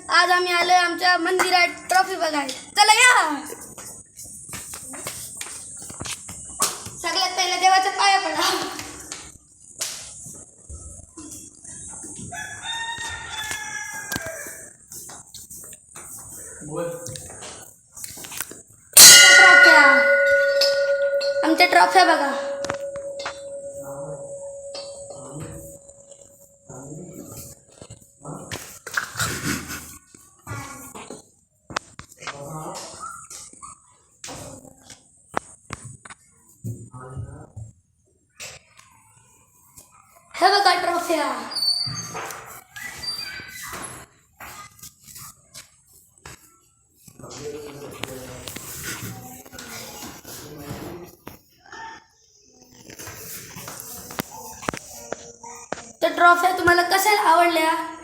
आज आम्ही आलोय आमच्या मंदिरात ट्रॉफी बघायला. चला या. सगळ्यात पहिला देवाच्या पाया पडा. ट्रॉफ्या, आमच्या ट्रॉफ्या बघा. हे बघा ट्रॉफ्या. तर ट्रॉफ्या तुम्हाला कशा आवडल्या?